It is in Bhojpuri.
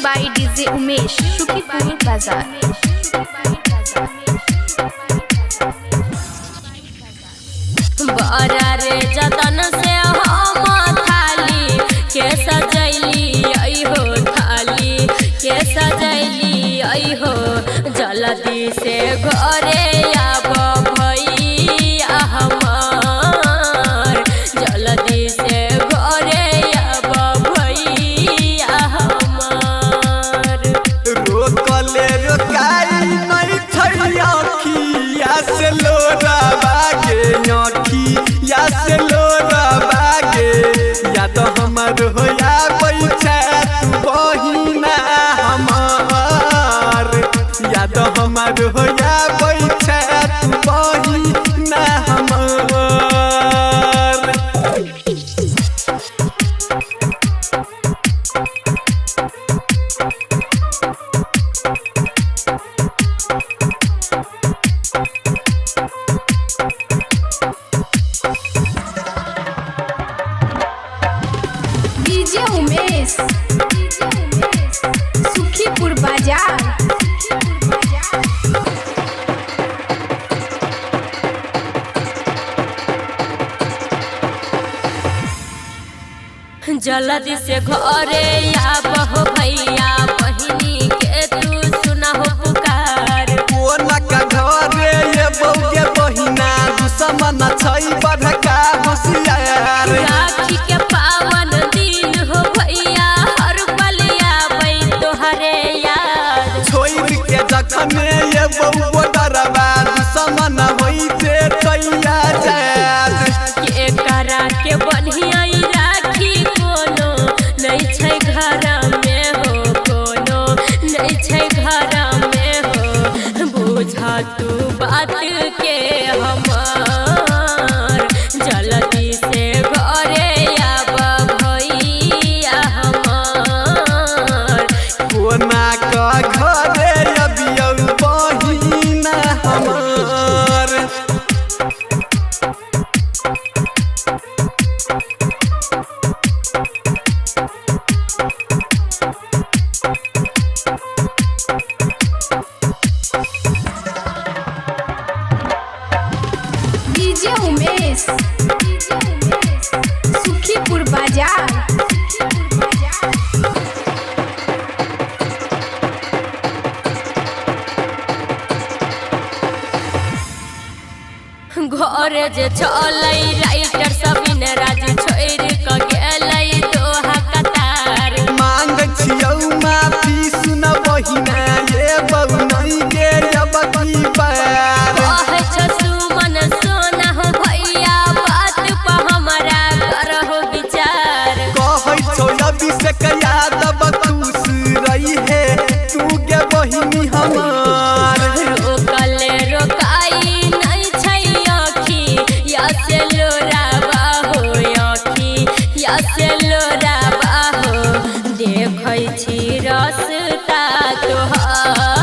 by DJ Umesh, Shukipur Bazaar. बड़ा रे जतन से हम थाली के सजैली आई हो, थाली के सजैली आई हो। जल्दी से घरे आब भैया हमार, जल्दी से घरे आब भैया हमार। रोकले रोकाई नहीं छैया खिया से लोरा बागे या से लोरा बागे, या तो हमर होया बैठा तू बहिना हमार, या तो हमर होया बैठा तू बहिना हमार। DJ Umesh, Shukipur Bazaar. जल्दी से घरे आब हो भैया, बहिनी के तू सुना हो पुकार। कोना का घरे ये बौगे बहिना, दुश्मन छै बड़का होशियार। राखी के पावन दिन हो भैया, हर पल आबै तोहरे याद। छोड़ के जखने ये बौगो डरबा, दुश्मन होइते तैया जात। के करा के बढ़िया राखी, कोनो नहीं छै घर में हो, कोनो नहीं छै घर में हो। बुझा तू बात के हमार, जल्दी से घरे आब भैया हमार। कोना का घरे अबियौ बहिना हमार। DJ Umesh, Shukipur Bazaar. घर जे चलै राइटर सबिन राज छोड़ के गेलै दोहा कतार। मांग छियौ माफी सुन बहिना, ये बहू नहीं गे अब की बार। कहे छ सुमन सोना हो भैया, बात पर हमरा करहो विचार। कहै छौ अभिषेक यादव खुश रही है तू गे बहिनी हमार। रोकले रोकाई नहीं छै आँखी, या से लोराबा हो आँखी, या से लोराबा हो। देखै छी रस्ता तोहार।